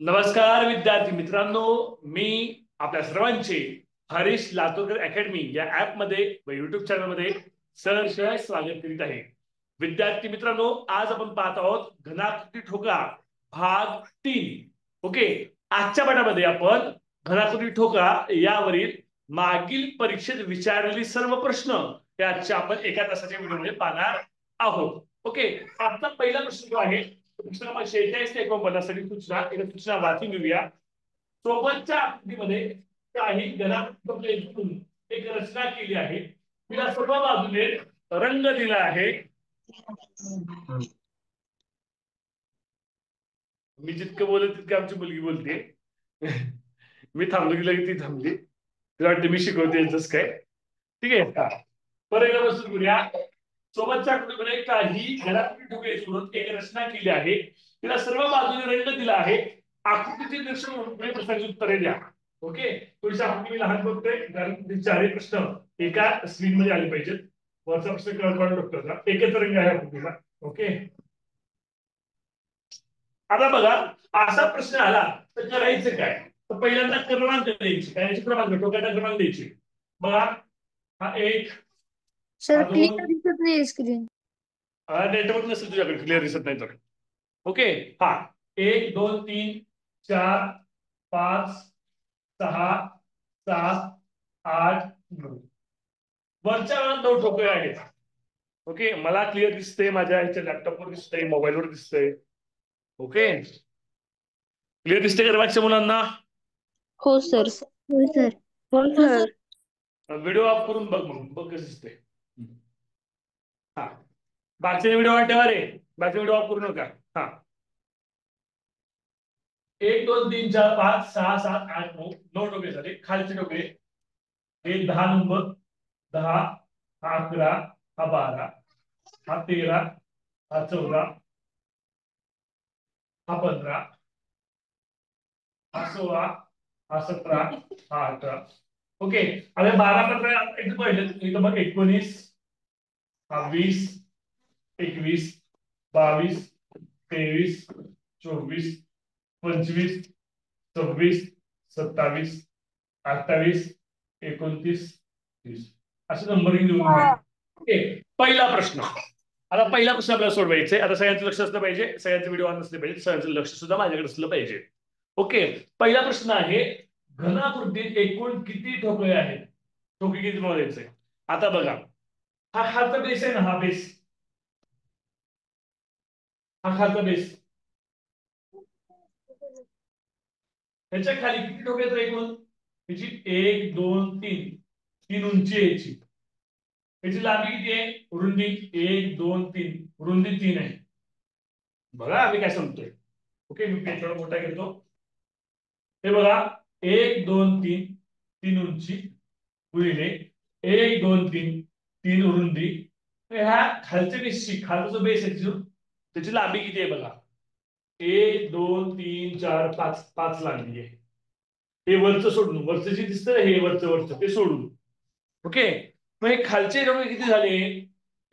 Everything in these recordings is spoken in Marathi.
नमस्कार विद्यार्थी मित्रांनो, मी आपल्या सर्वांचे हरीश लातूरकर अकॅडमी या ऍप मध्ये व युट्यूब चॅनल मध्ये सहर्ष स्वागत करीत आहे. विद्यार्थी मित्रांनो, आज आपण पाहत आहोत घनाकृती ठोकळा भाग 3. ओके, आजच्या पाठामध्ये आपण घनाकृती ठोकळा यावरील मागील परीक्षेत विचारलेली सर्व प्रश्न हे आजच्या आपण एका तासाच्या व्हिडिओमध्ये पाहणार आहोत. ओके, आजचा पहिला प्रश्न जो आहे सूचना 46 ते 49 साठी सूचना वाचून घेऊया. सोबतच्या आकृतीमध्ये काही घनाकृती एक रचना केली आहे. तिला सर्व बाजूने रंग दिला आहे. मी जितकं बोलत तितकं आमची मुलगी बोलते. मी थांबलो की लगेच ती थांबली. तिला वाटतं मी शिकवते जस काय. ठीक आहे, परत सुरू करूया. सोबतच्या आकृतीमध्ये काही घनाकृती ठोकळे सोडून एक रचना केली आहे. तिला सर्व बाजूने रंग दिला आहे. आकृतीचे निरीक्षण म्हणून प्रश्नांची उत्तरे द्या. ओके, थोडीशी आकृती मी लहान करतोय कारण चारही प्रश्न एका स्क्रीन मध्ये आले पाहिजेत. वरचा प्रश्न कळकळून डॉक्टरचा एकच रंग आहे आकृतीला. ओके, आता बघा, असा प्रश्न आला तर करायचं काय? तर पहिल्यांदा क्रमांक द्यायचे. काय क्रमांक? ठोक्याचा क्रमांक द्यायचे. बघा, हा एक, सर क्लिअर दिसत नाही स्क्रीन. नेटवर्क नसेल तुझ्याकडे, क्लिअर दिसत नाही तर. ओके, हा 1 2 3 4 5 6 7 8 9 वरच्या 9 ठोकळे आहेत. ओके, मला क्लिअर दिसते, माझ्या ह्याच्या लॅपटॉपवर दिसतंय, मोबाईलवर दिसतंय. ओके, क्लिअर दिसते का मागच्या मुलांना? हो सर. हो सर. हो सर. व्हिडिओ ऑफ करून बघ, मग बघ कसं दिसतंय. हा, बाकीचे व्हिडिओ वाटेवर रे, बाकी व्हिडिओ ऑफ करू नका. हा, 1 2 3 4 5 6 7 8 9 9 ठोकळे झाले. खालचे ठोकळे हे 10 नंबर, 10 हा 11 हा 12 हा 13 हा 14 हा 15 हा 16 हा 17 हा 18. ओके, आता 12 15 एकदम पहिले इथं बघ 19 हा 20 21 22 23 24 25 26 27 28 29 30 असं नंबरिंग देऊन घ्या. ओके, पहिला प्रश्न. आता पहिला प्रश्न आपल्याला सोडवायचा आहे. आता सगळ्यांचं लक्ष असलं पाहिजे, सगळ्यांचे व्हिडिओ ऑन नसले पाहिजे, सगळ्यांचं लक्ष सुद्धा माझ्याकडे असलं पाहिजे. ओके, पहिला प्रश्न आहे घनाकृतीत एकूण किती ठोकळे आहेत? ठोके किती मोजायचे? आता बघा, हा खालचा बेस आहे ना, हा बेस, हा खालचा बेस, ह्याच्या खाली किती ठोके आहेत एकूण? ह्याची 1 2 3 तीन उंची आहे याची. ह्याची लांबी किती आहे? रुंदी 1 2 3 रुंदी 3 आहे. बघा आम्ही काय सांगतोय. ओके, मी पेज थोडा मोठा घेतो. हे बघा, 1 2 3 तीन उंची गुणिले 1 2 3 तीन रुंदी. ह्या खालच्या बेसची, खालचा जो बेस आहे त्याची लांबी किती आहे बघा? 1 2 3 4 5 5 लांबी आहे. हे वरचं सोडून, वरचं जे दिसतं हे वरचं वरचं ते सोडून. ओके, मग हे खालचे डोके किती झाले?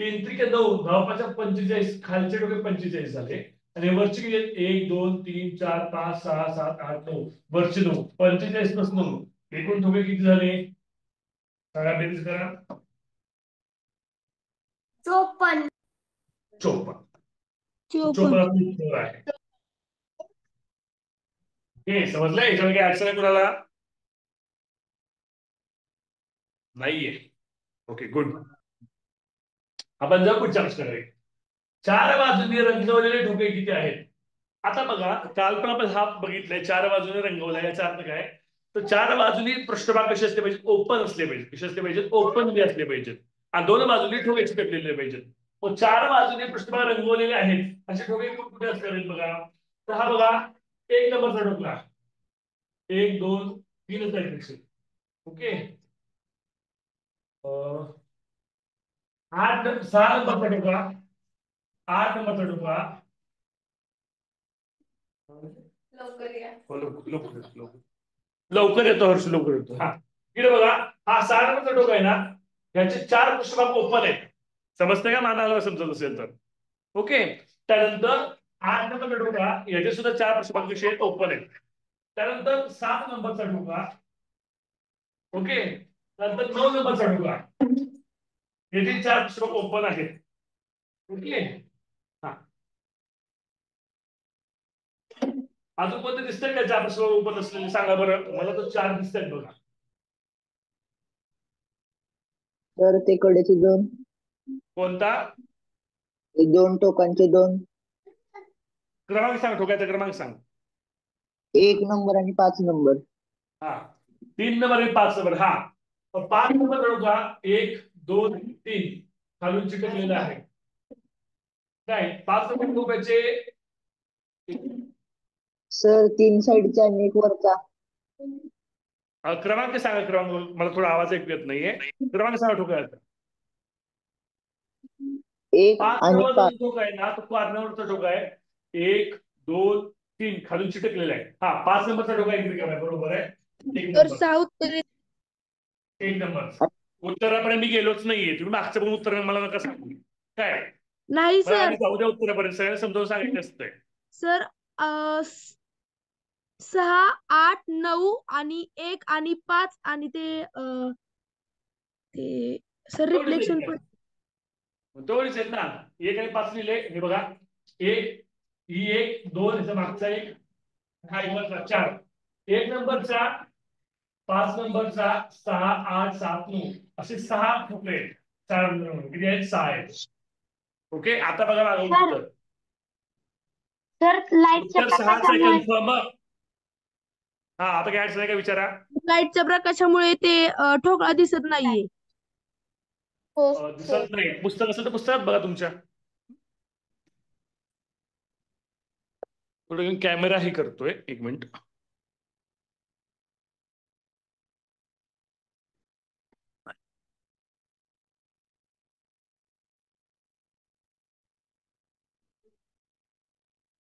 3 त्रिक 9 9 45 खालचे डोके 45 झाले. आणि वरचे किती आहेत? 1 2 3 4 5 6 7 8 9 वरचे 9 45 प्लस 9 एकूण ठोके किती झाले? सगळ्या बेरीज करा. 54. 54 आहे. हे समजलं? याच्यावर काही अडचण आहे कुणाला? नाहीये. Okay, good. आपण जाऊ पुढच्या प्रश्नाकडे. 4 बाजूंनी रंगवलेले ठोके किती आहेत? आता बघा, काल पण आपण हा बघितलाय, 4 बाजूने रंगवला. याचा अर्थ काय? तर 4 बाजूनी पृष्ठभाग कसे असले पाहिजेत? ओपन असले पाहिजेत. कसे असले पाहिजेत? ओपन मध्ये असले पाहिजेत. आणि 2 बाजूनी ठोके चिकटलेले पाहिजेत. मग 4 बाजूने पृष्ठभाग रंगवलेले आहेत असे ठोके कुठे असले बघा? तर हा बघा, 1 नंबरचा ठोकळा, 1 2 3 आहे. ओके, 6 नंबरचा ठोकळा, 8 नंबरचा ठोकळा. लवकर येतो हर्ष, लवकर येतो. हा, इकडे बघा, हा 6 नंबरचा ठोका आहे ना, याचे 4 पृष्ठभाग ओपन आहेत. समजतंय का? मानाला समजत असेल तर. ओके, त्यानंतर 8 नंबरचा ठोका याचे सुद्धा 4 प्रश्न विषय ओपन आहेत. त्यानंतर 7 नंबरचा ठोका. ओके, नंतर 9 नंबरचा ठोका. याचे 4 प्रश्न ओपन आहेत. ओके, हा अजून कोणते दिसतंय का 4 प्रश्न ओपन असलेले सांगा बरं. मला तर 4 दिसतात बघा. तर ते कडेचे 2, कोणता ते 2 टोकांचे 2, क्रमांक सांग, ठोक्याचा क्रमांक सांग. 1 नंबर आणि 5 नंबर. हा 3 नंबर आणि 5 नंबर. हा 5 नंबर ठोका 1 2 3 खालून चिकटलेला आहे. काय 5 नंबर ठोक्याचे सर 3 साईडचा आणि 1 वरचा. क्रमांक सांगा. क्रमांक मला थोडा आवाज ऐकू येत नाहीये. क्रमांक सांगा ठोक्याचा. 1 5 आणि नंबर 5. जो ठोका आहे ना तो कॉर्नरवरचा ठोका आहे. 1 2 3 खालून चिटकलेला आहे. हा 5 नंबरचा ठोका इकडे आहे. बरोबर आहे. 1 नंबर. 1 नंबर उत्तरापर्यंत मी गेलोच नाहीये. तुम्ही मागचं पण उत्तर मला नका सांगू. काय नाही मला सर. आधी जाऊ द्या उत्तरापर्यंत. सगळ्यांना समजावून सांगितलं असतंय. सर 6 8 9 आणि 1 आणि 5 आणि ते सर रिफ्लेक्शन पण तेवढीच आहेत ना. 1 आणि 5 लिहिले. हे बघा 1 ही 1 2 ह्याचा मागचा 1 हा इकडचा 4. 1 नंबरचा 5 नंबरचा 6 8 7 9 असे 6 ठोकले. 4 किती आहेत 6 आहेत. ओके, आता बघा माझं उत्तर. सर लाईटच्या उत्तर 6 आहे कन्फर्म. हा आता काय अडचण आहे का विचारा. लाईटच्या प्रकाशामुळे ते ठोकळा दिसत नाहीये. दिसत नाही. पुस्तक असेल तर पुस्तकात बघा तुमच्या. थोडं कॅमेरा ही करतोय. 1 मिनिट.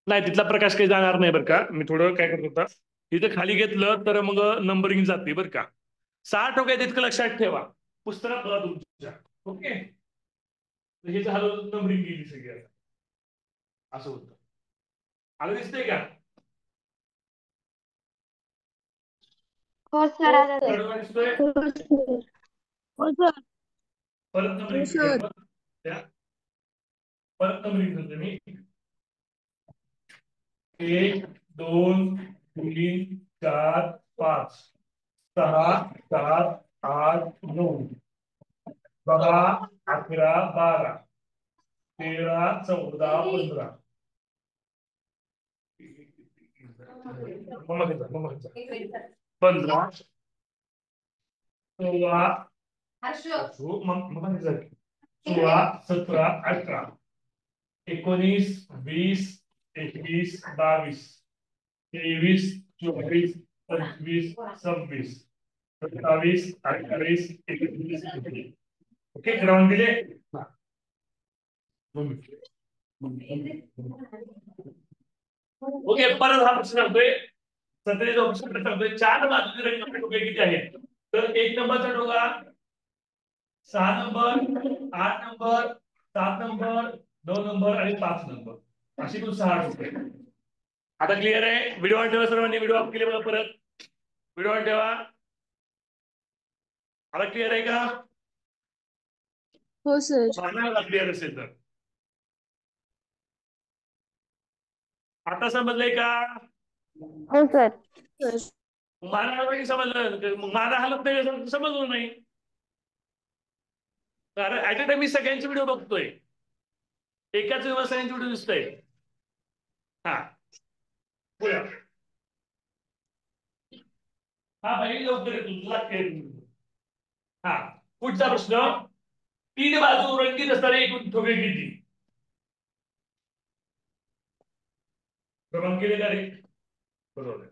नाही तिथला प्रकाश काही जाणार नाही बरं का. मी थोडं काय करत होता इथं खाली घेतलं तर मग नंबरिंग जाते बरं का. 6 ठोके आहेत इतकं लक्षात ठेवा. पुस्तकात बघा तुमच्या. ओके, हे झालं नंबरिंग गेली सगळी. आता असं होतं. आलं दिसतंय का. हो सर. ठोका दिसतोय. हो सर. परत नंबरिंग परत नंबरिंग करतो मी. 1 2 3 4 5 6 7 8 9 10 11 12 13 14 15 15 16 17 18 19 20 21 22 23 24 25 26 27 28 29. ओके, क्रमांक दिले. ओके, परत हा प्रश्न सांगतोय. 17 प्रश्न सांगतोय. 4 बाजूचे रंग ठोके किती आहेत. तर 1 नंबरचा ठोका 6 नंबर 8 नंबर 7 नंबर 9 नंबर आणि 5 नंबर अशी पण 6 ठोके. आता क्लिअर आहे. व्हिडिओ ऑन ठेवा सर्वांनी. व्हिडिओ ऑफ केले बघा परत. व्हिडिओ ऑन ठेवा. आता क्लिअर आहे का. हो सर. क्लिअर असेल तर आता समजलंय का. हो सर. माना समजलं. माना हलत नाही समजलं नाही. कारण ऍट अ टाइम मी सगळ्यांचे व्हिडिओ बघतोय. एकाच सगळ्यांचे व्हिडिओ दिसतोय. हा बोला. हा भाई लवकर येतो तुला. हा पुढचा प्रश्न. 3 बाजू रंगीत असणारे एकूण ठोके किती. क्रमांक केले का रे. बरोबर.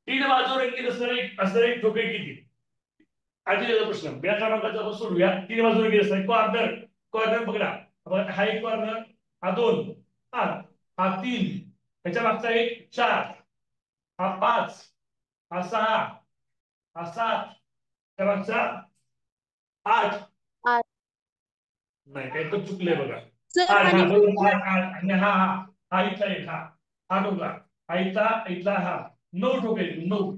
3 बाजू रंगीत असणारे ठोके किती. आधी प्रश्न या क्रमांकाचा आपण सोडूया. 3 बाजू रंगीत असणारे कॉर्नर. कॉर्नर पकडा. हा एक कॉर्नर. हा 2 हा 3 त्याच्या मागचा 1 4 हा 5 हा 6 हा 7 त्या मागचा 8 8. नाही काही तर चुकलंय बघा. सर 8 आणि हा बरोबर 8 आणि हा हा इथला एक, हा ठोकला, हा इथला हा, 9 ठोके, 9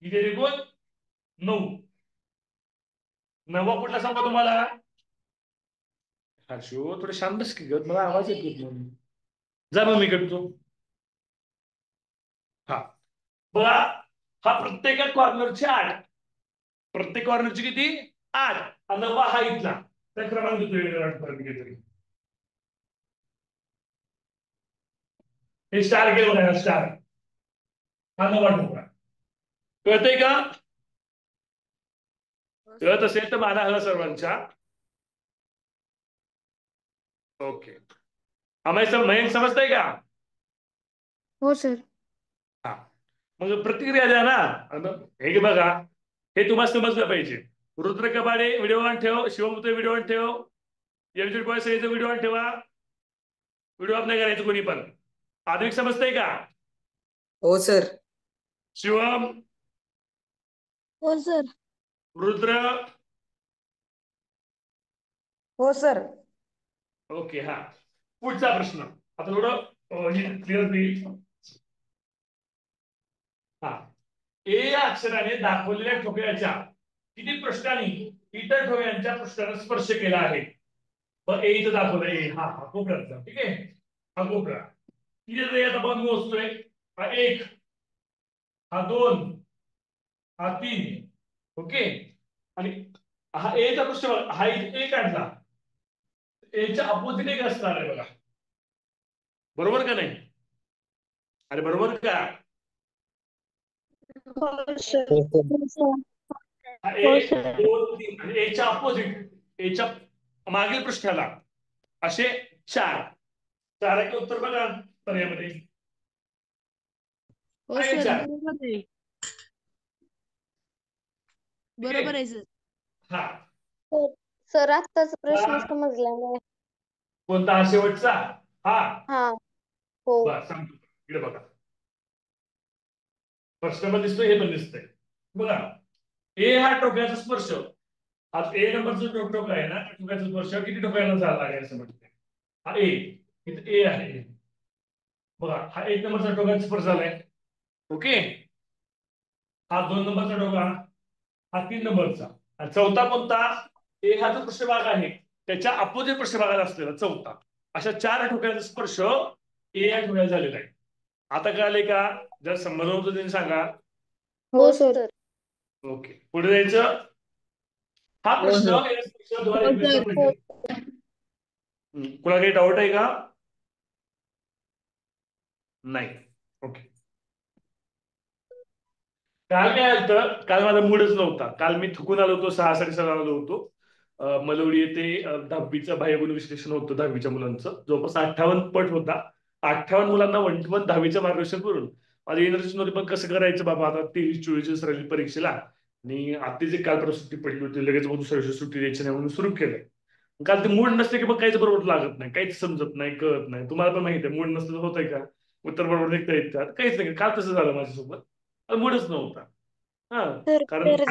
किती आहे एकूण? 9. नववा कुठला सांगू तुम्हाला? हर्षो थोडं शांत बस की ग, मला आवाज येतो म्हणून. जा मग मी करतो. हा बघा, हा प्रत्येक कॉर्नरचे 8, प्रत्येक कॉर्नरची किती? 8. आणि नववा हा इथला, त्या क्रमांक देतोय. हे स्टार केलं बघा, स्टार. हा नवा ठोकळा. कळतंय का? कळत असेल तर माझा हवा सर्वांच्या. ओके. मयंक समजतंय का? हो सर. हा मग प्रतिक्रिया द्या ना. हे बघा, हे तुम्हाला समजलं पाहिजे. रुद्र कबाडे व्हिडिओ ऑन ठेव, शिवमुते व्हिडिओ ऑन ठेव, एमजी बॉय सगळ्याचा व्हिडिओ ऑन ठेवा. व्हिडिओ ऑफ नाही करायचं कोणी पण. आधुनिक समजतंय का? हो सर. शिवम, हो सर. रुद्र, हो सर. ओके. हा पुढचा प्रश्न आता थोडं क्लिअर होईल. हा ए या अक्षराने दाखवलेल्या ठोकळ्याच्या किती पृष्ठांनी इतर ठोकळ्यांच्या पृष्ठाला स्पर्श केला आहे? ए इथं दाखवलं, ए हा हा कोपऱ्याचा, ठीक आहे, हा कोपरा किती आता बघ मोजतोय. हा 1, हा 2, हा 3, ओके. आणि हा एचा पृष्ठभाग, हा इथे 1 काढला, एच्या अपोजिट एक असणार आहे बघा, बरोबर का नाही? अरे बरोबर का? हो सर. हा हो 1, सर. 2, 3 आणि एच्या अपोजिट, एच्या मागील पृष्ठाला असे 4. 4 उत्तर बघा पर्यायामध्ये. हो आहे सर. 4. बरोबर आहे. ठीक बरोबर आहे. आहे सर. हा सर आत्ताच प्रश्न हा. समजला नाही. कोणता हा शेवटचा? हा हा. हो. बस सांगतो इकडे बघा, प्रश्न पण दिसतोय, हे पण दिसतंय बघा. ए हा टोक्याचा स्पर्श, हा ए नंबरचा टोका आहे ना, टोक्याचा स्पर्श किती टोक्याला झाला आहे असं म्हणते. हा ए, इथं ए आहे बघा, हा 1 नंबरचा टोकाचा स्पर्श झालाय, ओके. हा 2 नंबरचा टोका, हा 3 नंबरचा, आणि चौथा कोणता? ए हा जो पृष्ठभाग आहे त्याच्या अपोजिट पृष्ठभागाला असलेला चौथा. अशा 4 ठोक्याचा स्पर्श ए या ठोक्याला झालेला आहे. आता कळालंय का? जर संबंध होतो त्यांनी सांगा. हो सर. ओके, पुढे जायचं. हा हो प्रश्न सर. या प्रश्न तुम्हाला हो 21 सर. ला पडले. कुणा काही डाऊट आहे का? नाही. ओके. काल काय आलं, काल माझा मूडच नव्हता. काल मी थकून आलो होतो, 6 साडेसहा आलो होतो. मलवडी येथे 10वीचं बाह्यगुण विश्लेषण होतं 10वीच्या मुलांचं, जवळपास 58 पट होता. 58 मुलांना 1 to 1 10वीचं मार्गदर्शन करून माझी एनर्जी नव्हती, पण कसं करायचं बाबा, आता 23-24 राहिली परीक्षेला, आणि आत्ताच एक काल सुट्टी पडली होती, लगेच मग दुसऱ्या दिवशी सुट्टी द्यायची नाही म्हणून सुरू केलं. काल ते मूड नसते की मग काहीच बरोबर लागत नाही, काहीच समजत नाही, कळत नाही. तुम्हाला पण माहिती आहे, मूड नसतं होत आहे का, उत्तर बरोबर निघता येत का? काहीच नाही. काल तसं झालं माझ्यासोबत, मूडच नव्हता. हा तर कारण तर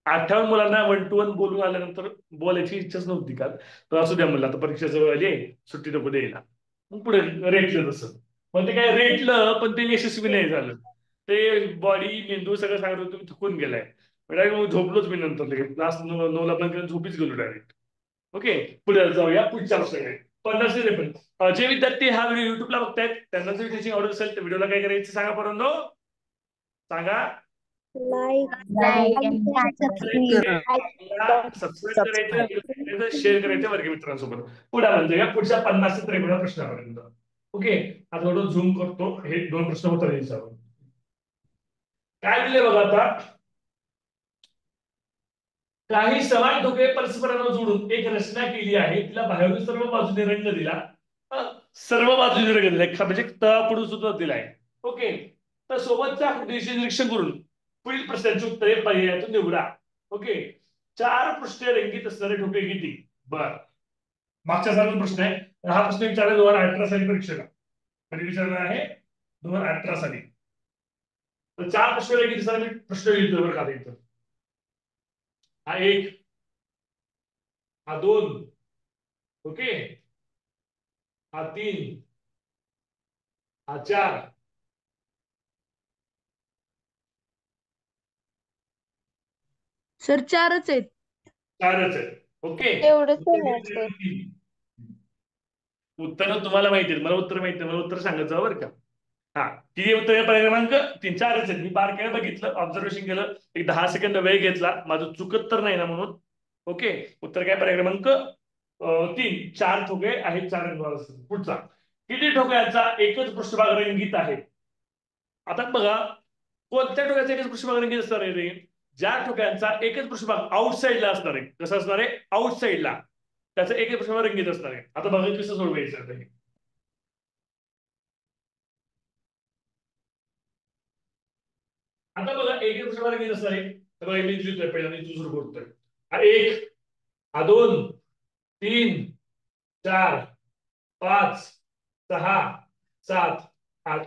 58 मुलांना 1 to 1 बोलून आल्यानंतर बोलायची इच्छाच नव्हती काल. तर असू द्या म्हणलं, आता परीक्षा जवळ आली आहे, सुट्टी नको द्यायला. मग पुढे रेटलं तसं, पण ते काय रेटलं, पण ते यशस्वी नाही झालं. ते बॉडी मेंदू सगळं सांगत होतं तुम्ही थकून गेलाय. डायरेक्ट झोपलोच मी नंतर, लगेच क्लास 9ला बंद करून झोपीच गेलो डायरेक्ट. ओके, पुढे जाऊया पुढच्या प्रश्नाकडे. 50 जे विद्यार्थी हा व्हिडिओ युट्यूबला बघतायत त्यांना जर टीचिंग आवडत असेल तर व्हिडिओला काय करायचं सांगा परंतु, सांगा. लाईक सबस्क्राईब करायचं, शेअर करायचं वर्गमित्रांसोबत. पुढे म्हणजे या पुढच्या 50 ते 53 प्रश्नापर्यंत. ओके, आता थोडं झूम करतो, हे 2 प्रश्न होतात याच्यावर. काय दिले बघा आता, काही समान ठोके परस्परांना जोडून एक रचना केली आहे, तिला बाहेरून सर्व बाजूने रंग दिला, सर्व बाजूने रंग दिला, म्हणजे तळाकडून सुद्धा दिलाय. ओके, तर सोबतच्या आकृतीचे निरीक्षण करून पुढील प्रश्नांची उत्तरे पर्यायातून निवडा. ओके, 4 पृष्ठे रंगीत असणारे ठोके किती? बर, मागच्या सारखा प्रश्न आहे. हा प्रश्न विचारला 2018 साली परीक्षेला, कधी विचारला आहे? 2018 साली. तर 4 प्रश्न रंगीत असणारे प्रश्न लिहितो बरं का इथं. हा 1, हा 2, ओके, हा 3, हा 4, सर 4च आहेत. 4च आहे. ओके, एवढंच आहे ना सर. उत्तर तुम्हाला माहिती आहेत, मला उत्तर माहिती नाही, मला उत्तर सांगत जावं बरं का. हा, किती उत्तर पर्याय क्रमांक 3, 4च आहेत. मी बारकाईने बघितलं, ऑब्झर्वेशन केलं, एक 10 सेकंद वेळ घेतला, माझं चुकत तर नाही ना म्हणून. ओके, उत्तर काय पर्याय क्रमांक 3, 4 ठोके आहेत 4 रंगावर. पुढचा, किती ठोक्यांचा एकच पृष्ठभाग रंगीत आहे? आता बघा, कोणत्या ठोक्याचा एकच पृष्ठभाग रंगीत असणार आहे रे? ज्या ठोक्यांचा एकच पृष्ठभाग आउटसाईडला असणार आहे. कसं असणार आहे? आउटसाईडला त्याचा एकच पृष्ठभाग रंगीत असणार आहे. आता बघा कसं सोडवायचं आता हे. आता बघा एकच पृष्ठभाग रंगीत असणार आहे. तर बघा मी लिहितोय, पहिला मी सुरू करतोय. हा 1, हा 2, 3, 4, 5, 6, 7, 8.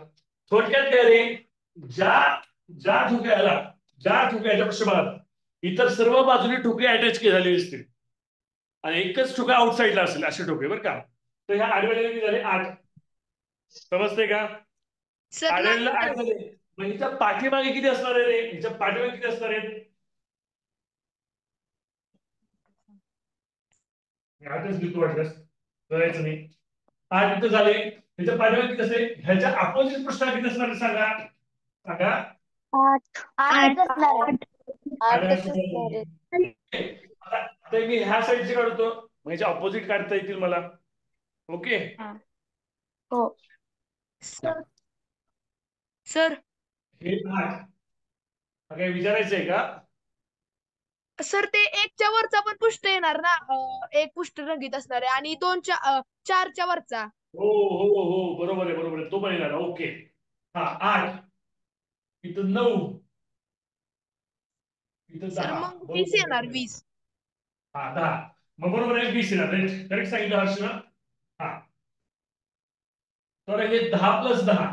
थोडक्यात काय रे, ज्या ज्या ठोक्याला ज्या ठोक्याच्या पृष्ठभागात इतर सर्व बाजूने ठोके अटॅच केले झालेले असतील आणि एकच ठोका आउटसाईडला असेल असे ठोके बरं का. तर ह्या आडव्याला किती झाले? 8. समजते का? सर आडव्याला नाही 8 झाले. मग हिच्या पाठीमागे किती असणार आहे रे? हिच्या पाठीमागे किती असणार आहेत? 8च लिहितो वाटल्यास, करायचं नाही. 8 इथं झाले. ह्याच्या पाठीमागे किती असते? ह्याच्या अपोजिट पृष्ठाला किती असणार आहे सांगा? सांगा. 8 8च असणार आहे. 8च असणार आहे. आता मी ह्या साईडचे काढतो, म्हणजे ऑपोजिट काढता येतील मला. ओके, हो. सर हे 8 काय विचारायचंय का? सर ते 1च्या वरचा पण पृष्ठ येणार ना, एक पृष्ठ रंगीत असणार आहे आणि 4च्या वरचा. हो हो हो, बरोबर आहे, बरोबर आहे, तो पण येणार. ओके, हा 8, इथं 9, इथं सर 10. मग 20 बरोबर येणार, आहे. 20. हा 10, मग बरोबर आहे, 20 येणार. करेक्ट सांगितलं हर्षना. हा, तर हे 10 + 10,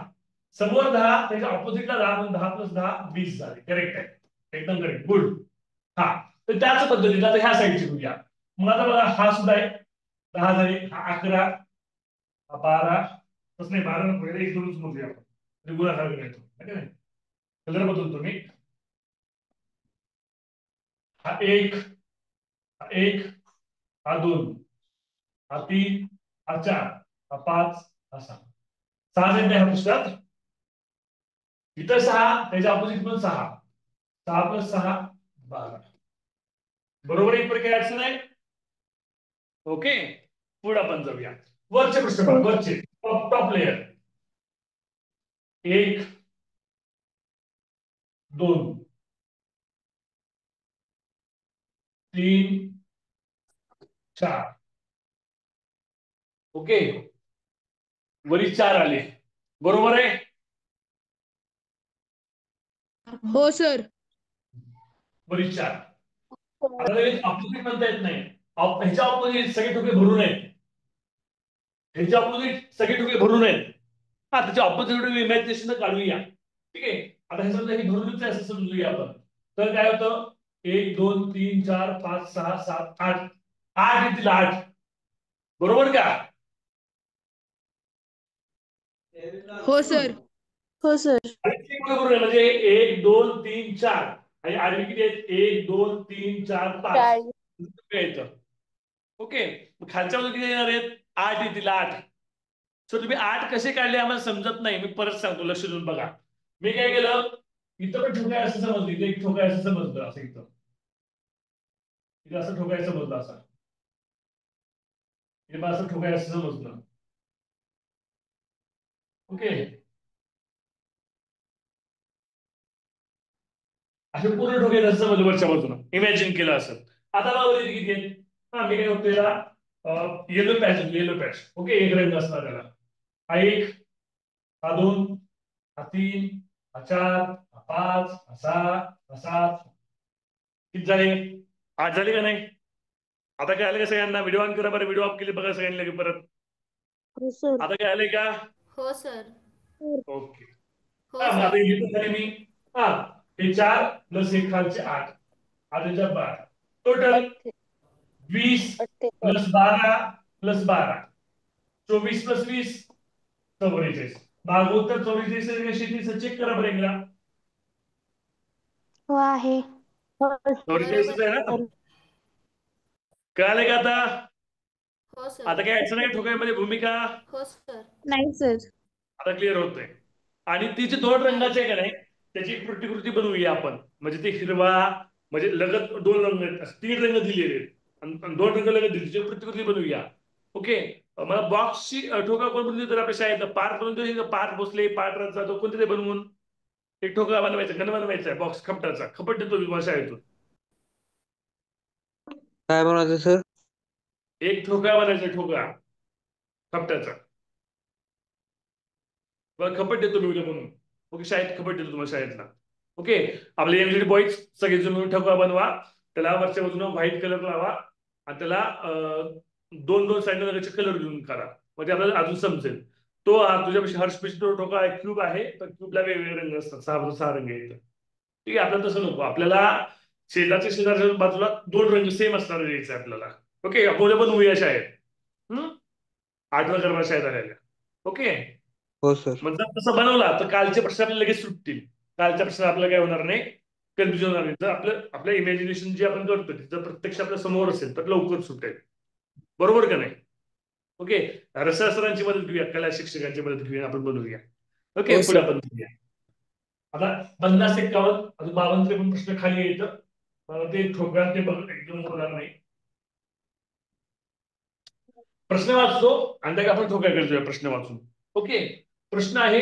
समोर 10, त्याच्या ऑपोजिटला 10, म्हणून 10 + 10 20 झाले. करेक्ट आहे, एकदम करेक्ट, गुड. हा, तर त्याच पद्धतीने आता ह्या साईडची घेऊया. मग आता बघा, हा सुद्धा आहे 10 झाले, हा 11, हा 12, तसं नाही 12 नको, 1 2 मोजूया आपण, गुणाकार करायचो कलर बदलतो मी. हा 1, हा 1, हा 2, हा 3, हा 4, हा 5, हा 6. 6 आहेत ह्या पुस्तकात. इथं 6, त्याच्या ऑपोजिट पण 6. 6 + 6 12. बरोबर, एक प्रकारे अडचण आहे. ओके, पुढे आपण जाऊया. वरचे पृष्ठभाग, वरचे टॉप लेअर. 1 2 3 4. ओके, वरी 4 आले. बरोबर आहे. हो सर. वरी 4. आता लगेच ऑपोजिट म्हणता येत नाही. ह्याच्या ऑपोजिट सगळे ठोके भरून आहेत. ह्याच्या ऑपोजिट सगळे ठोके भरून आहेत. हा, त्याच्या ऑपोजिट इमॅजिनेशन काढूया. ठीक आहे, आता हे समजा हे भरूनच आहे असं समजूया आपण. तर काय होतं? 1 2 3 4 5 6 7 8. 8 येतील 8. बरोबर का? हो सर. हो सर. बरोबर आहे, म्हणजे 1 2 3 4 आणि आडवी किती आहेत? 1 2 3 4 5 40. येतं. ओके, खालच्या बाजूला किती येणार आहेत? 8 येतील 8. सो तुम्ही 8 कसे काढले आम्हाला समजत नाही, मी परत सांगतो, लक्ष देऊन बघा. मी काय केलं, इथं पण ठोका असं समजलं, इथे एक ठोका असं समजलं, असं इथं असं ठोका समजलं, असं इथे असं ठोका असं समजलं. ओके, असे पूर्ण ठोके असं समजलं वरच्या बाजूला, इमॅजिन केलं असं. आता बघा किती आहेत. हा, मी काय करतो याला येलो पॅच. ओके, एक रंग असणार त्याला. हा 1, हा 2, हा 3, हा 4, हा 5, हा 6, हा 7. किती झाले? 8 झाले का नाही? आता काय आलं का सगळ्यांना? व्हिडिओ ऑन करा बरं, व्हिडिओ ऑफ केले बघा सगळ्यांनी लगे परत. हो सर. आता काय आलंय का? हो सर. ओके, हो हा, मग आता सर. इथे झाले मी. हा, हे 4 + 1 खालचे 8, आधीच्या 12, टोटल 20 + 12 + 12. 24 + 20 44. भागोत्तर 44 आहे का शेतीचं चेक करा बरं एकदा. हो आहे. 44 आहे ना? कळालं का आता? हो सर. आता काय अडचण आहे ठोकळ्यामध्ये भूमिका? हो सर. नाही सर. आता क्लिअर होतंय. आणि ती जे 2 रंगाचे आहे का नाही त्याची एक प्रतिकृती बनवूया आपण. म्हणजे ते हिरवा म्हणजे लगत 2 रंग आहेत, 3 रंग दिलेले आहेत आणि 2 रंग लगत दिले त्याची प्रतिकृती बनवूया. ओके. मला बॉक्सची ठोकळा कोण बनवली तर आपल्या शाळेत पार्ट बनवतो, पार्ट भोसले पार्ट जातो कोणते ते बनवून एक ठोकळा बनवायचा, गण बनवायचा आहे बॉक्स खपटाचा. खपट देतो मी शाळेतून. काय म्हणायचं सर? एक ठोकळा बनायचा ठोकळा खपटाचा. बरं खपट देतो मी उद्या बनवून. ओके शाळेत खपट देतो तुम्हाला शाळेतला. ओके. आपले एमजेडी बॉईज सगळेजण मिळून ठोकळा बनवा. त्याला वरच्या बाजूला व्हाईट कलर लावा आणि त्याला 2-2 साईडला कलर देऊन करा म्हणजे आपल्याला अजून समजेल. तो तुझ्यापेक्षा हर्षपेक्षा तो ठोकळा क्यूब आहे तर क्यूबला वेगवेगळे रंग असतात 6 रंग आहेत. ठीक आहे. आपल्याला तसं नको. आपल्याला शेजारच्या बाजूला 2 रंग सेम असणार द्यायचे आपल्याला. ओके. आपण बनवूया शाळेत. 8व्या क्रमांक शाळेत आलेल्या. ओके. हो सर. मग जर तसं बनवला तर कालचे प्रश्न आपल्याला लगेच सुटतील. कालच्या प्रश्न आपल्याला काय होणार नाही, कन्फ्युजन होणार नाही. जर आपलं इमॅजिनेशन जे आपण करतो जर प्रत्यक्ष आपल्या समोर असेल तर लवकर सुटेल. बरोबर का नाही? ओके. रसाळ सरांची मदत घेऊया, कला शिक्षकांची मदत घेऊया, आपण बनवूया. ओके. हो, पुढे सर. आपण घेऊया. आता 50-51 अजून 52-53 प्रश्न खाली येतं. मला ते ठोकळा ते बघ एकदम होणार नाही. प्रश्न वाचतो आणि त्याला आपण ठोकळा करतोय प्रश्न वाचून. ओके. प्रश्न आहे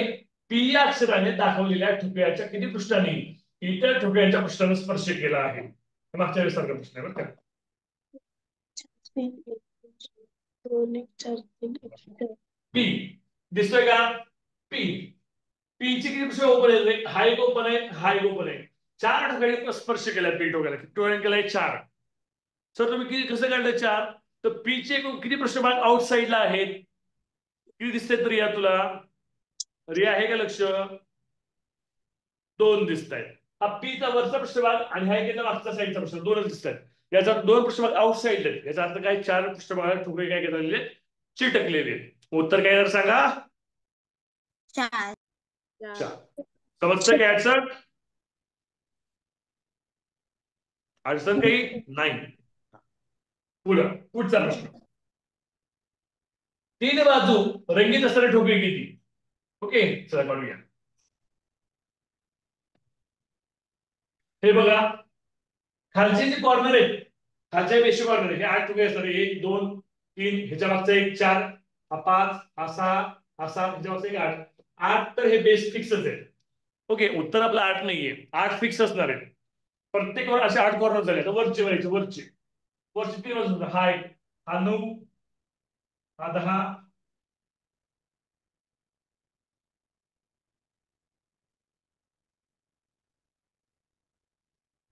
पी या अक्षराने दाखवलेल्या ठोकळ्याच्या किती पृष्ठांनी इतर ठोकळ्याच्या पृष्ठाने स्पर्श केला आहे. हे मागच्या वेळेसारखा प्रश्न आहे बरं का. पी दिसतोय का? पी पीची किती पृष्ठ ओपन आहे? हा एक ओपन आहे, हा एक ओपन आहे. 4 ठोकळ्याने स्पर्श केला पी ठोकळ्याला. किती ठोकळ्याने केलाय? 4. सर तुम्ही किती कसं काढलं 4? तर पीचे किती पृष्ठभाग आउटसाइडला आहेत? किती दिसते तर या तुला? रिया आहे का लक्ष? 2 दिसत आहेत. हा पीचा वरचा पृष्ठभाग आणि हा एक मागचा साईडचा पृष्ठभाग 2च दिसत आहेत. याचा 2 पृष्ठभाग आउटसाइड आहेत. याचा अर्थ काय? 4 पृष्ठभागात ठोकळे काय केलेले चिटकलेले. उत्तर काय जर सांगा? 4. समजतं काय अडचण? अडचण काही नाही. पुढचा प्रश्न. 3 बाजू रंगीत असणारे ठोकळे किती? ओके. चला काढूया. हे बघा खालचे जे कॉर्नर आहेत खालच्या बेशे कॉर्नर हे 8 ठोकळे असणार. 1 2 3 ह्याच्या मागचा एक 4 हा 5 हा 6 हा 7 ह्याच्या मागचा एक 8. 8 तर हे बेस फिक्सच आहे. ओके. उत्तर आपलं 8 नाहीये. 8 फिक्स असणार आहे. प्रत्येक वर असे 8 कॉर्नर झाले तर वरचे वरचे वरचे 3 बाजू. हा 1 हा 9 हा 10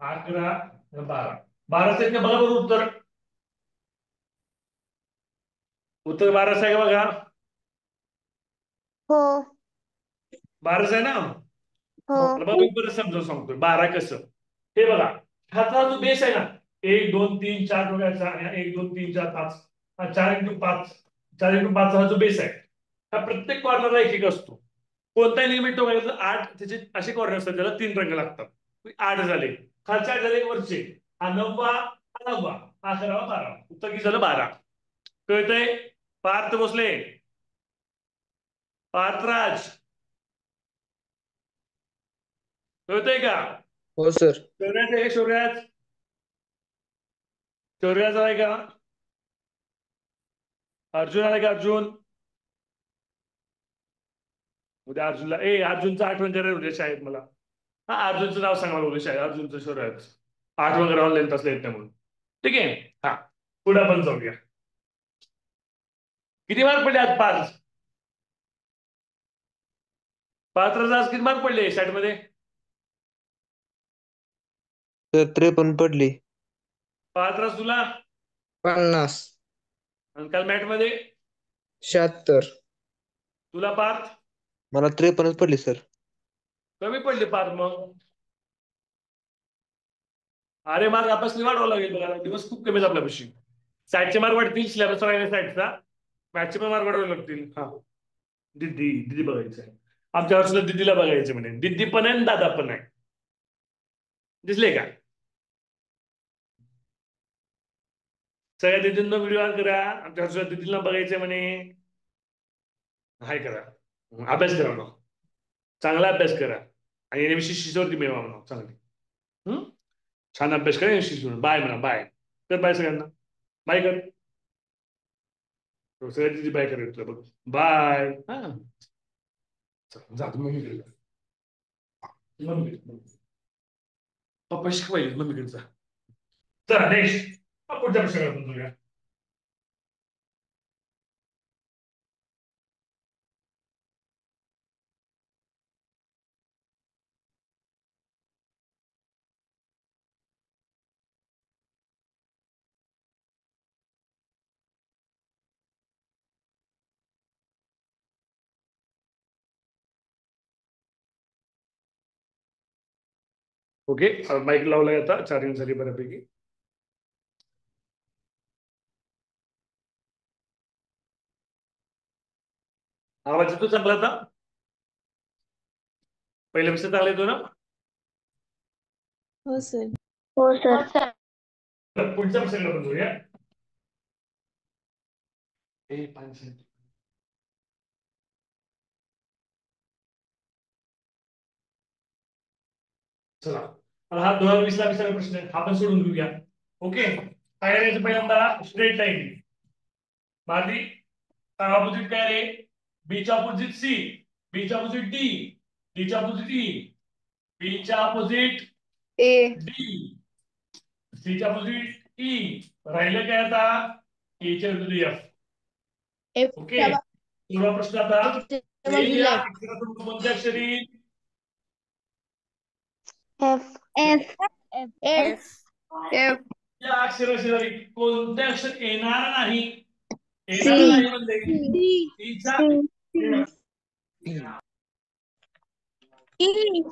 11 12. 12 आहेत का बघा बरं उत्तर. उत्तर 12 आहे का बघा. हो. 12 आहे ना. हो. बघा मी परत समजावून सांगतोय 12 कसं. हे बघा ह्याचा जो बेस आहे ना 1 2 3 4 ठोकळ्याचा 1 2 3 4 5 हा 4x5 4x5 हा जो बेस आहे हा प्रत्येक कॉर्नरला एक एक असतो. कोणताही नियमित ठोकळ्याचा 8 त्याचे असे कॉर्नर असतात त्याला 3 रंग लागतात. 8 झाले. खालचे 8 झाले वरचे. हा 9वा हा 9वा हा 11वा 12. उत्तर किती झालं? 12. कळतंय? पार्थ भोसले पार्थराज कळतंय का? हो सर. शौर्याच आहे शौर्याच शौर्याच आहे का? अर्जुन आलाय का? अर्जुन उद्या अर्जुनला अर्जुनचं आठवण करेल उद्या शाळेत मला. हा अर्जुनचं नाव सांगा मला उद्या शाळेत. अर्जुनचं शौर्याच आठवण करा ऑनलाईन तास येत नाही म्हणून. ठीक आहे. हा पुढे आपण जाऊया. किती मार्क पडले आज? 5. पात्रचा आज किती मार्क पडले शाळेत मध्ये? सर 53 पडली. पात्रस तुला 50. आणि काल मॅट मध्ये 76. तुला पार्थ मला 53 पडली सर. कमी पडले पार्थ. मग अरे मार्क आपल्याला वाढवावं लागेल बघा. दिवस खूप कमी आहेत आपल्यापाशी. साईडचे मार्क वाढतील सिलेबस साईडचा मॅथचे पण मार्क वाढवावे लागतील. हा दिदी दिदी बघायचं आहे. आमच्या वर्षाला दिदीला बघायचं म्हणे. दिदी पण आहे आणि दादा पण आहे. दिसले का? सगळ्या दिदींना व्हिडिओ ऑन करा. आमच्या वर्षाला दिदीला बघायचंय म्हणे. हाय करा. अभ्यास करा म्हणा. चांगला अभ्यास करा आणि एमएससी शिष्यवृत्ती मिळवा म्हणा चांगली. छान अभ्यास करा शिष्यवृत्ती. बाय म्हणा. बाय कर. बाय सगळ्यांना. बाय कर. सगळ्या दिदी बाय करायचं बघ. बाय. हा जातो मम्मीकडे. मम्मी पप्पा शिकवायचे मम्मीकडे जा. चला नेक्स्ट पुढच्या प्रश्नाकडे तुझ्या. ओके माईक लावलाय आता. चार्जिंग झाली बऱ्यापैकी. आवाज येतो चांगला आता. पहिल्यापेक्षा चांगला येतो ना. हो सर. पुढच्या प्रश्नाकडे आपण जाऊया. ए 5 सेकंद. चला हा 2020 ला विचारलेला प्रश्न आहे. हा पण सोडून घेऊया. ओके काय करायचं पहिल्यांदा स्ट्रेट लाईन. माझी अपोजिट काय रे. बीच्या अपोजिट सी. बीच्या अपोजिट डी. डीच्या अपोजिट ई. बीच्या अपोजिट ए डी. सीच्या अपोजिट ई. राहिलं काय आता एच्या विरुद्ध एफ. एफ ओके पुढचा प्रश्न आता. बाजूला या अक्षरातून कोणत्या अक्षरी एफ एफ एफ एफ या अक्षराशेजारी कोणत्या अक्षर येणार नाही. येणार सी. नाही म्हणजे सीचा ई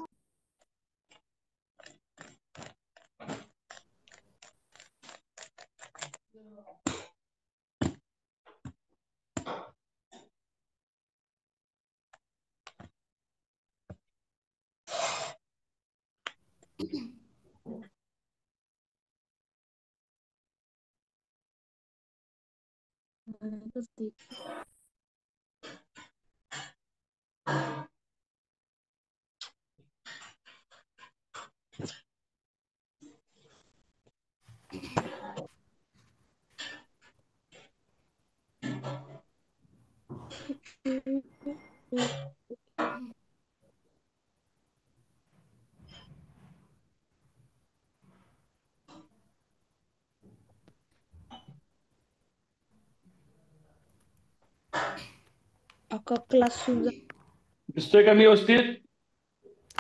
क्लास दिसतोय का मी व्यवस्थित.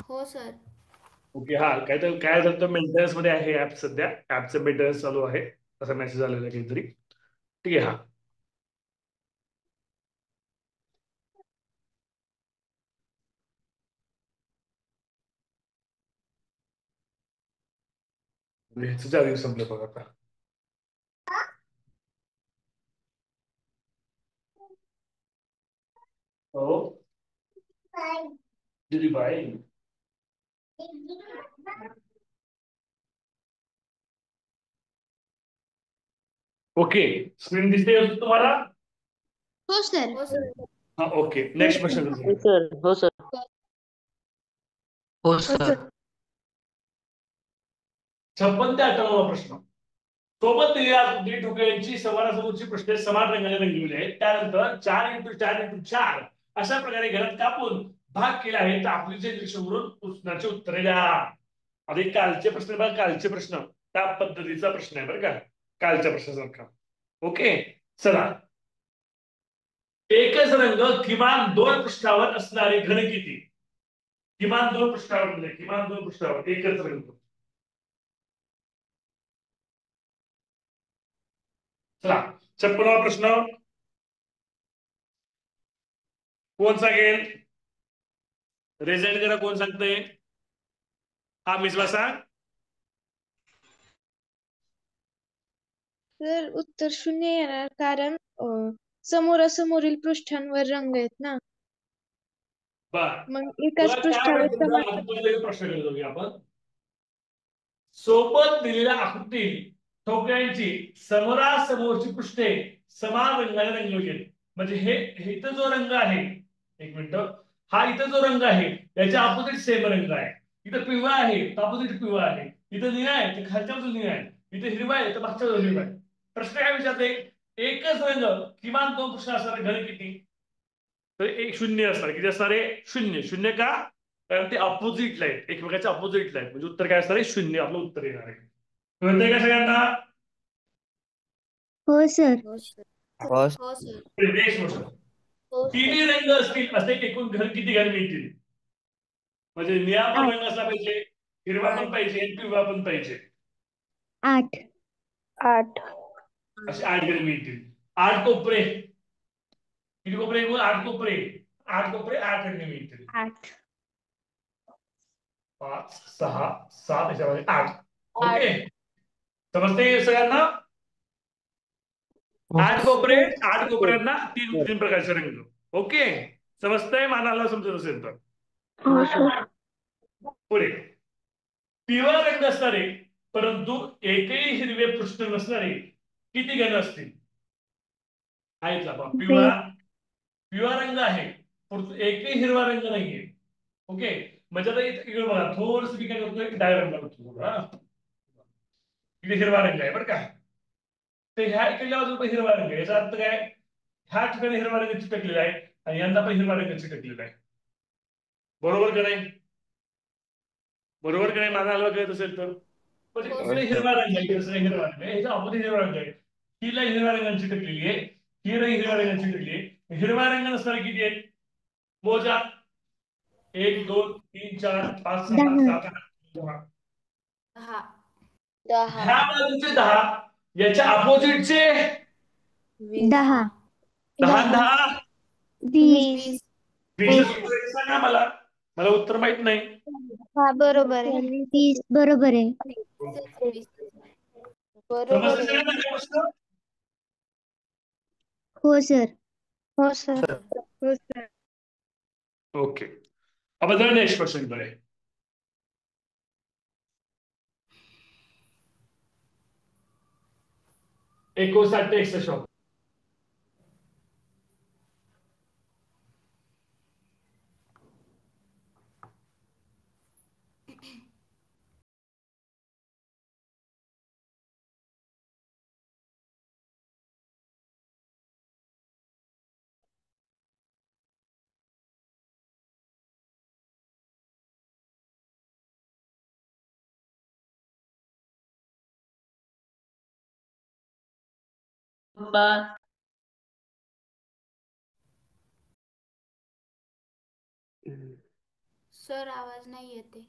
हो सर. ओके हा काय झालं मेंटेनन्स मध्ये आहे ऍप सध्या. ऍपचं मेंटेनन्स चालू आहे असा मेसेज आलेला काहीतरी. ठीक आहे. हा ह्याचं चार्जिंग संपलं बघ आता. हो दिदी बाय. ओके स्क्रीन दिसते तुम्हाला. हो सर. हो सर. हा ओके नेक्स्ट प्रश्न. सर. हो सर. हो सर. 56 ते 58 प्रश्न. सोबत दिलेल्या ठोकळ्यांची समोरासमोरची प्रश्न समान रंगाने रंगविले आहेत. त्यानंतर 4x4x4 अशा प्रकारे घरात कापून भाग केला आहे. तर आकृतीचे निरीक्षण करून प्रश्नाचे उत्तरे द्या. आता कालचे प्रश्न बघा. कालचे प्रश्न त्या पद्धतीचा प्रश्न आहे बरं का. कालच्या प्रश्नासारखा. ओके चला. एकच रंग किमान 2 पृष्ठावर असणारे घन किती. किमान 2 पृष्ठावर म्हणजे किमान 2 पृष्ठावर एकच रंग. चला 56वा प्रश्न कोण सांगेल. रेझेंट करा. कोण सांगतंय. हा मिसला सांग. सर उत्तर 0 येणार कारण समोरासमोरील पृष्ठांवर रंग आहेत ना, बर मग एकाच तुला काय पृष्ठावर वाटतं समान आता पहिला एक प्रश्न करत जाऊया आपण. सोबत दिलेल्या आकृतीत ठोकळ्यांची समोरासमोरची पृष्ठे समान रंगाने रंगवली आहेत. म्हणजे हे इथं जो रंग आहे, एक मिनिट, हा इथं जो रंग आहे याच्या अपोजिट सेम रंग आहे. इथं पिवळा आहे तर अपोजिट पिवळा आहे. इथं निळा आहे तर खालच्या बाजूला निळा आहे. इथं हिरवा आहे तर मागच्या बाजूला हिरवा आहे. प्रश्न काय विचारते, एकच रंग किमान 2 पृष्ठ असणार घन किती? तर एक शून्य असणार. किती असणार आहे? शून्य. शून्य का? कारण ते अपोजिटला आहेत, एकमेकाच्या अपोजिटला आहेत. म्हणजे उत्तर काय असणार आहे? शून्य आपलं उत्तर येणार आहे. कळतंय का सगळ्यांना? हो सर. हो सर. हो हो सर. Next question. हो सर. तिन्ही रंग असतील असे एकूण घन किती घन मिळतील? म्हणजे निळा पण रंग असला पाहिजे, हिरवा पण पाहिजे, पिवळा पण पाहिजे. 8. 8. असे 8 घन मिळतील. 8 कोपरे. किती कोपरे एकूण? 8 कोपरे. 8 कोपरे 8 रंग मिळतील. 8. 5 6 7 याच्यामध्ये 8. ओके, समजते सगळ्यांना? 8 कोपरे, 8 कोपऱ्यांना तीन तीन प्रकारचे रंग. ओके, समजतंय? मानाला समजत असेल तर. हो सर. पुढे पिवळा रंग असणारे परंतु एकही हिरवे पृष्ठ नसणारे किती घन असतील? आहेत ना, पिवळा पिवळा रंग आहे परंतु एकही हिरवा रंग नाहीये. ओके, म्हणजे आता इकडे बघा, थोडस मी काय करतोय, डायग्राम करतो. इथे हिरवा रंग आहे बरं का. तर ह्या इकडल्या बाजूला पण हिरवा रंग आहे. याचा अर्थ काय? ह्या ठिकाणी हिरवा रंग चिटकलेला आहे आणि यंदा पण हिरवा रंग चिटकलेला आहे. बरोबर का नाही? बरोबर का नाही? मानायला कळत असेल तर. म्हणजे हो इकडे सर. हिरवा रंग आहे, इकडे हिरवा रंग आहे, ह्याच्या अपोजिट हिरवा रंग आहे. ही लाईन हिरव्या रंगाने चिटकलेली आहे, ही लाईन हिरव्या रंगाने चिटकलेली आहे. हिरवा रंग नसणारे किती आहेत? मोजा. 1 2 3 4 5 6 10. 7 8 9. 10. ह्या बाजूचे 10, याच्या अपोजिटचे 10. 10 10 20. 20 उत्तर सांगा मला. मला उत्तर माहित नाही. हा बरोबर आहे. 20 बरोबर आहे. समजलं सगळ्यांना काय गोष्ट? हो सर. हो सर. हो सर. ओके, आपण जरा नेक्स्ट क्वेश्चन कडे. एकोणसाठ ते 61. सर आवाज नाही येते.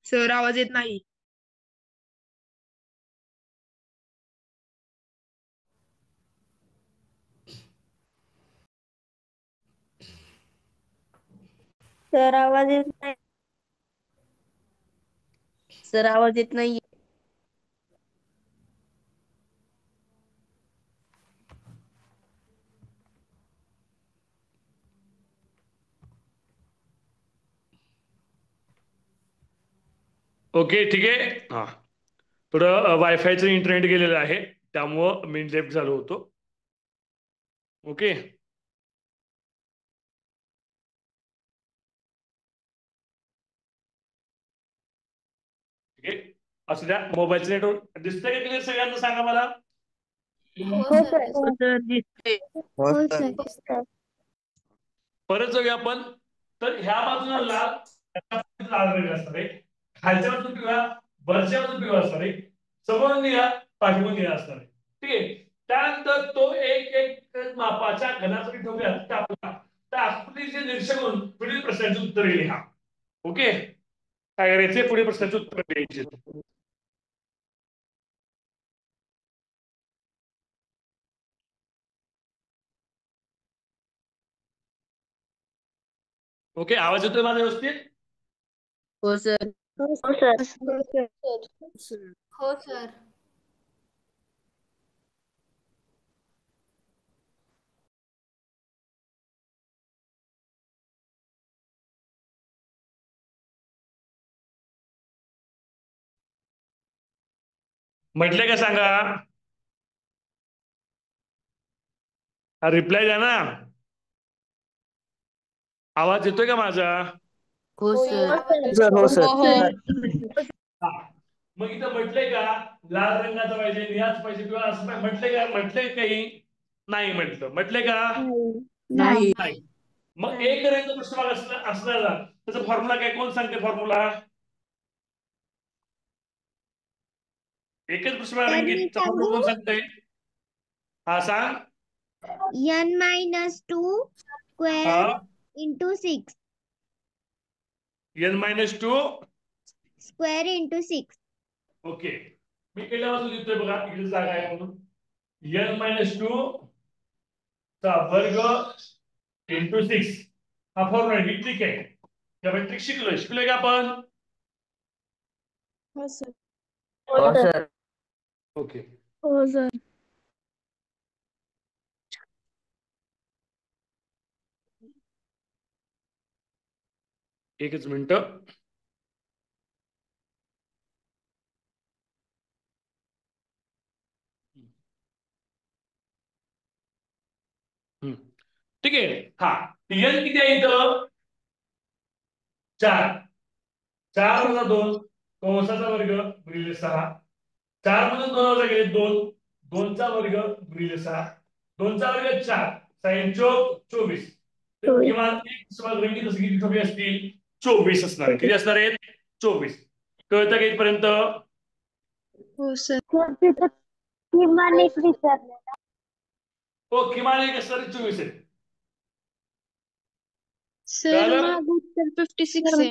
सर आवाज येत नाही. सर आवाज येत नाही. सर आवाज येत नाही. ओके, ठीक आहे. हा, थोडं वायफायचं इंटरनेट गेलेलं आहे त्यामुळं मिन लेफ्ट झालो होतो. ओके, ठीक आहे. असू द्या, मोबाईलचं नेटवर्क दिसतंय का क्लिअर सगळ्यांना? सांगा मला. हो हो सर. सर. हो सर दिसते. हो सर. परत जाऊया आपण. तर ह्या बाजूला लाल, लाल रंग असणार आहे, खालच्या बाजूला पिवळा, वरच्या बाजूला पिवळा असणार आहे, समोर निळा, पाठीमागे निळा असणार आहे. ठीक आहे. त्यानंतर तो एक एक मापाच्या घनासाठी ठेवूया. त्या आकृतीचे निरीक्षण करून पुढील प्रश्नाचे उत्तर लिहा. ओके, काय करायचे? पुढील प्रश्नाचे उत्तर द्यायचे. ओके, आवाज येतोय माझा व्यवस्थित? हो सर. हो सर. म्हटले का सांगा? रिप्लाय द्या ना. आवाज येतोय का माझा? हो सर. हो सर. हा. मग इथं म्हटलंय का लाल रंगाचा पाहिजे, निळाच पाहिजे किंवा असं म्हटलंय का? म्हटलंय काही नाही म्हटलं. म्हटलंय का? नाही. नाही. मग एक रंग पृष्ठभाग असल्याचा त्याचा फॉर्म्युला काय? कोण सांगते फॉर्म्युला? एकच पृष्ठभाग रंगीतचा फॉर्म्युला कोण सांगतंय? हा सांग. N-2 हा. square into 6 N-2. square into 6. Okay, मी केल्यापासून लिहितोय बघा, इकडे जागा आहे म्हणून. N-2 चा वर्ग इंटू 6 हा फॉर्म्युला ही ट्रिक आहे. त्यामुळे ट्रिक शिकलोय का आपण? हो सर. हो सर. ओके. हो सर. एकच मिनिट. ठीक आहे. हा, एन किती आहे इथं? 4. 4 वजा 2 कंसाचा वर्ग गुणिले 6. 4 मधून 2 वजा गेले 2. 2 चा वर्ग गुणिले 6. 2 चा वर्ग 4. 6 चोक 24. तर किमान एक पृष्ठभाग रंगीत असं किती ठोके असतील? 24 असणार आहे. किती असणार आहेत? 24. कळतं का इथपर्यंत? हो सर. किमान एक विचारलं. हो, किमान एक असणार 24 आहे. सर कळलं? माझं उत्तर 56 आहे.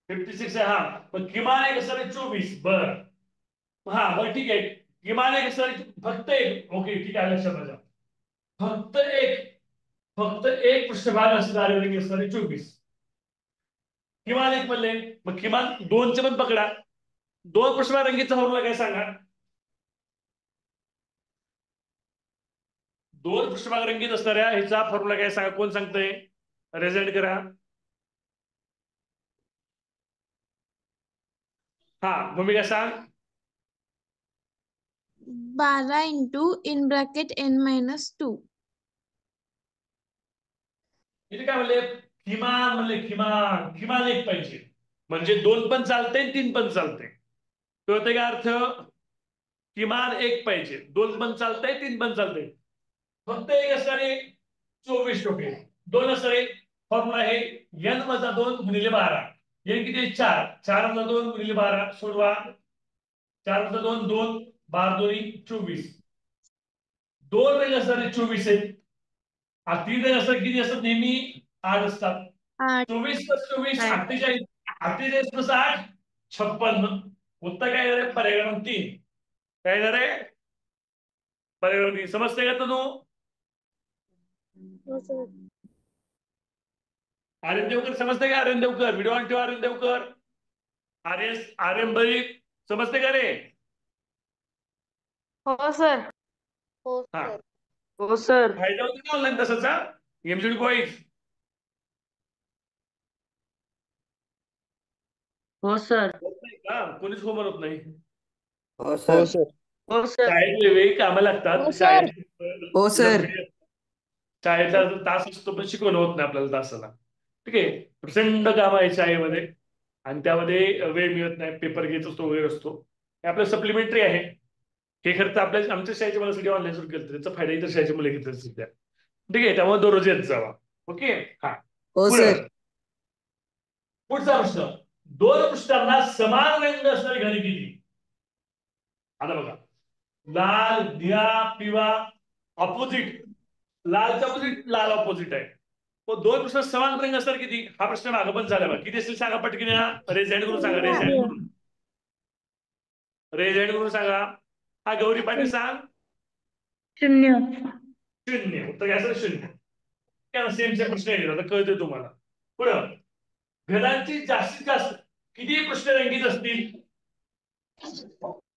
56 आहे. हा, पण किमान एक असणार 24. बरं. हा, बरं ठीक आहे. किमान एक असणार फक्त एक. ओके, ठीक आहे, लक्षात माझ्या. फक्त एक पृष्ठभाग असणार रंगीत असणारे 24. किमान एक म्हणले, मग किमान 2चे पण पकडा. 2 पृष्ठभाग रंगीतचा फॉर्म्युला काय सांगा? 2 पृष्ठभाग रंगीत असणाऱ्या ह्याचा फॉर्म्युला काय सांगा? कोण सांगतंय? रेझेंट करा. हा, भूमिका सांग. 12 इंटू इन ब्रॅकेट n-2. इथे काय म्हणले? किमान एक पाहिजे. म्हणजे 2 पण चालते, 3 पण चालते. कळतंय का अर्थ? किमान एक पाहिजे. 2 पण चालतंय, 3 पण चालतंय. फक्त एक असणारे 24 टोके. 2 असणारे फॉर्म्युला आहे n-2 गुणिले 12. n किती आहे? 4. 4-2 गुणिले 12 सोडवा. 4-2 2. 12 24. 2 रंग असणारे 24 आहेत. 3 रंग असतात किती असतात? नेहमी 8 असतात. 8. 24 + 24 48. 48 + 8 56. उत्तर काय येणार आहे? पर्याय क्रमांक 3. काय येणार आहे? पर्याय क्रमांक 3. समजतंय का तनु? हो सर. आर्यन देवकर समजते का? आर्यन देवकर व्हिडिओ ऑन ठेवा. आर्यन देवकर, आर्यन बरी समजते का रे? हो सर. हो हा, सर. हो सर. फायदा होतो का ऑनलाईन तसाचा? एमसीडी बॉईज हो सर. का कोणीच होमवर्क होत नाही? हो हो सर. सर. शाळेत वेळी कामं लागतात. हो सर. शाळेत हो सर. शाळेतला तास असतो पण शिकवणं होत नाही आपल्याला तासाला. ठीक आहे, प्रचंड काम आहे शाळेमध्ये आणि त्यामध्ये वेळ मिळत नाही. पेपर घेत असतो, वेळ असतो. हे आपलं सप्लिमेंटरी आहे. हे खर्च आपल्या आमच्या शाळेच्या मुलासाठी ऑनलाईन सुरू केलं, त्याचा फायदा इतर शाळेच्या मुलं घेतला सध्या. ठीक आहे, त्यामुळे दररोज येत जावा. ओके. हा, हो पुढं. सर. पुढचा प्रश्न. 2 पृष्ठांना समान रंग असणारी घडी किती? आता बघा, लाल, निळा, पिवळा ऑपोजिट. लालच्या ऑपोजिट लाल ऑपोजिट आहे. तो 2 पृष्ठ समान रंग असणार किती? हा प्रश्न मागं पण झाला बघा. किती असतील सांगा पटकन. रेज हँड करून सांगा. रेज हँड करून सांगा. हा, गौरी पाटील सांग. 0. 0. उत्तर काय असेल? 0. सेमचे प्रश्न येईल आता कळते तुम्हाला. पुढं घरांची जास्तीत जास्त किती पृष्ठ रंगीत असतील?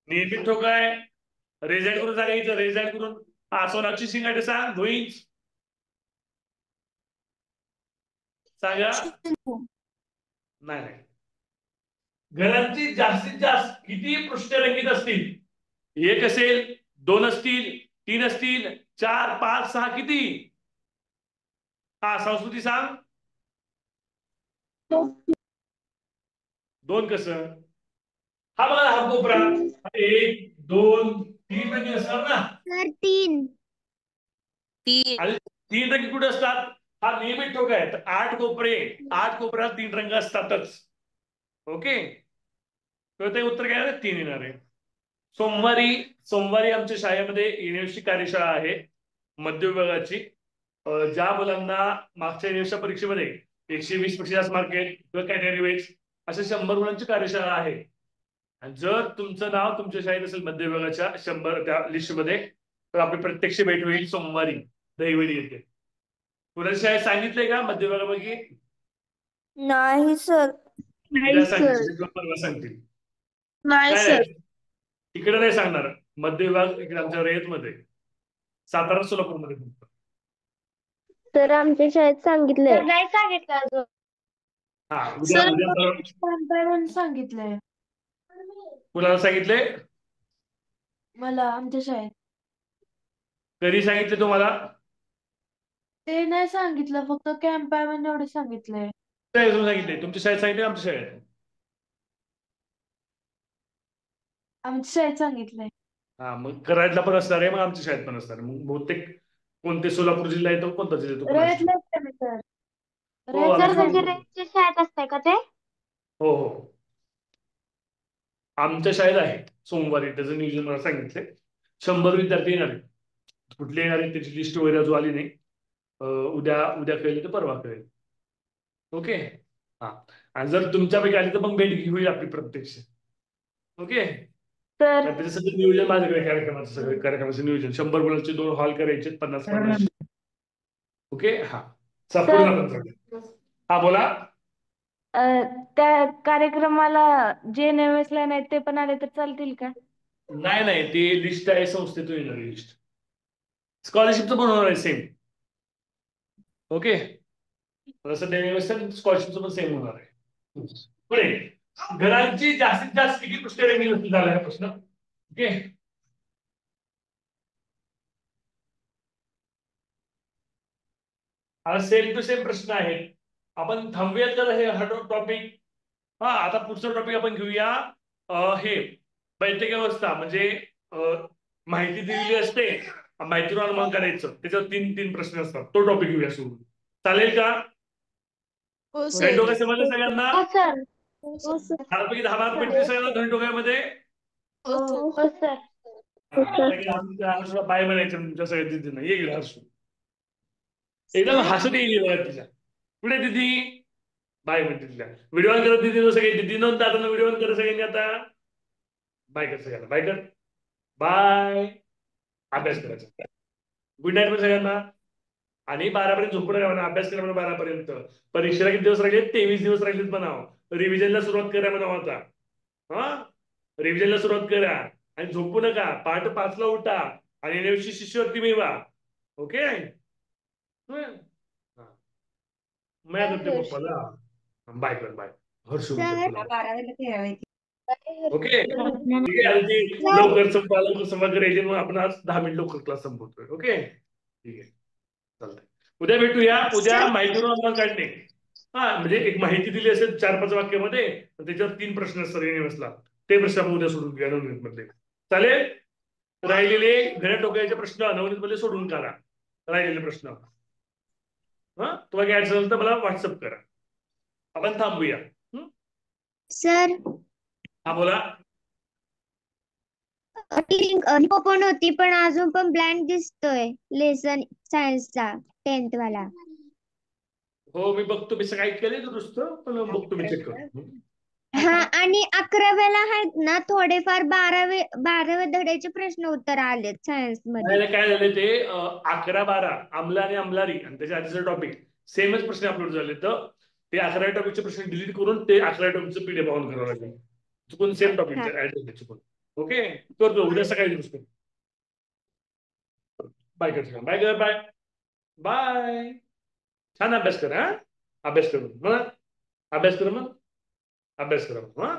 नियमित ठोकाय रेझाईट करून सांगायचं, रेझाईट करून सोनाक्षी शिंगाडे सांग धुईच सांगा. नाही घरांची जास्तीत जास्त किती पृष्ठ रंगीत असतील? एक असेल, दोन असतील, तीन असतील, 4, 5, 6 किती? संस्कृती सांग. 2 कसं? हा बघा हा कोपरा 1, 2, 3 रंगीत असणार ना? सर 3. आणि 3 रंगी कुठे असतात? हा नियमित ठोक आहे. तर 8 कोपरे, 8 कोपऱ्यात 3 रंग असतातच. ओके, तर ते उत्तर काय 3 येणार आहे. सोमवारी आमच्या शाळेमध्ये युनिव्हर्सिटी कार्यशाळा आहे मध्य विभागाची. ज्या मुलांना मागच्या युनिव्हर्सिटी परीक्षेमध्ये 120 पेक्षा जास्त मार्क आहेत किंवा कॅटेगरी वाईज अशा 100 मुलांची कार्यशाळा आहे. आणि जर तुमचं नाव तुमच्या शाळेत असेल मध्य विभागाच्या 100 त्या लिस्टमध्ये, तर आपली प्रत्यक्ष भेट होईल सोमवारी दहिवडी येते. कुणाच्या शाळेत सांगितलंय का मध्य विभागापैकी? नाही सर. उद्या सांगतील, परवा सांगतील. नाही सर. इकडे नाही सांगणार. मध्य विभाग इकडे आमच्या रयतमध्ये, सातारा सोलापूरमध्ये. सर आमच्या शाळेत सांगितलंय. नाही सांगितलं अजून. हा उद्या सांगितलंय कुणाला सांगितले? मला आमच्या शाळेत. कधी सांगितले तुम्हाला? ते नाही सांगितलं, फक्त कॅम्प आहे म्हणून एवढे सांगितलंय. सांगितले तुमच्या शाळेत सांगितले आमच्या शाळेत? आमच्या शाळेत सांगितलंय. हा मग करायला पण असणार आहे, मग आमच्या शाळेत पण असणार आहे. मग बहुतेक कोणते सोलापूर जिल्हा येतो, कोणता जिल्हा येतो? हो, सर म्हणजे रेंजच्या शाळेत असतंय का ते? हो हो, आमच्या शाळेत आहे सोमवारी. त्याचं नियोजन मला सांगितले. 100 विद्यार्थी येणार आहेत. कुठले येणार आहेत त्याची लिस्ट वगैरे अजून आली नाही. उद्या कळेल तर परवा कळेल. ओके, हा. आणि जर तुमच्यापैकी आली तर मग भेट होईल आपली प्रत्यक्ष. ओके, सर त्याचं सगळं नियोजन माझ्याकडे, कार्यक्रमाचं नियोजन. 100 मुलांचे 2 हॉल करायचे, 50-50. ओके, हा हा बोला. त्या कार्यक्रमाला जे ला नाही ते पण आले तर चालतील का? नाही ती लिस्ट आहे संस्थेतून येणारी लिस्ट. स्कॉलरशिपचं पण होणार आहे सेम. ओके, स्कॉलरशिपचं पण सेम होणार आहे. पुढे घरांची जास्तीत जास्त किती पृष्ठ रंगीत झाला हा प्रश्न. ओके, आता सेम टू सेम प्रश्न आहे. आपण थांबूयात का हा टॉपिक? आता पुढचा टॉपिक आपण घेऊया. हे बैठक व्यवस्था म्हणजे माहिती दिलेली असते, माहितीवर अनुमान करायचं, त्याच्यावर 3 प्रश्न असतात. तो टॉपिक घेऊया सुरू. चालेल का? हो धन सर. टोका समजलं सगळ्यांना? हो सर. 10 मार्क भेटतील सगळ्यांना धन टोक्यामध्ये? हो सर. बाय म्हणायचं तुमच्या सगळ्या दिदींना. येईल हसू, एकदम हसत येईल बघा तिच्या. पुढे दिदी बाय म्हणते तिला. व्हिडिओ ऑन करत दिदी सगळे. दिदी नव्हतं आता व्हिडिओ ऑन करत सगळ्यांनी. आता बाय कर सगळ्यांना. बाय कर. बाय. अभ्यास करायचा. गुड नाईट पण सगळ्यांना. आणि 12 पर्यंत झोपून राहा. अभ्यास करा म्हणा 12 पर्यंत. परीक्षेला किती दिवस राहिले? 23 दिवस राहिलेत म्हणावं. रिव्हिजनला सुरुवात करा म्हणावं आता. रिव्हिजनला सुरुवात करा आणि झोपू नका. पहाटे 5 ला उठा आणि नेवशी शिष्यवृत्ती मिळवा. ओके, मैं पप्पाला बाय कर. बाय हर्ष. ओके, ठीक आहे. लवकर संवाद करायचे. मग आपण आज 10 मिनिट लवकर क्लास संपवतोय. ओके, ठीक आहे, चालतंय. उद्या भेटूया. उद्या माहितीवर अनुमान काढणे. म्हणजे एक माहिती दिली असेल 4-5 वाक्यामध्ये, त्याच्यावर 3 प्रश्न असतात युनिव्हर्सला. ते प्रश्न आपण उद्या सोडून घेऊया 9 मध्ये. चालेल? राहिलेले घड्या टोकायचे प्रश्न 9 मध्ये सोडून काढा. राहिलेले प्रश्न तुम्हाला काय असेल तर मला व्हॉट्सअप करा. आपण थांबूया. सर हा बोला. लिंक ओपन होती पण अजून पण ब्लँक दिसतोय. लेसन सायन्सचा 10th वाला. हो मी बघतो. मी सकाळी केले दुरुस्त, पण बघतो मी चेक करतो. हा आणि 11व्याला आहेत ना थोडेफार 12व्या धड्याचे प्रश्न उत्तर आलेत सायन्स मध्ये. त्याला काय झालं ते 11-12 आमला आणि अमलारी आणि त्याच्या आधीचं टॉपिक सेमच प्रश्न अपलोड झाले तर ते 11 टॉपिकचे प्रश्न डिलीट करून ते 11 टॉपिकचं पीडीएफ ऑन करावं लागेल. चुकून सेम टॉपिक ऍड चुकून. ओके करतो उद्या सकाळी यूज करतो. बाय कर बाय कर बाय बाय. छान अभ्यास कर. हा अभ्यास करून मग अभ्यास कर मग अभ्यास करा. हा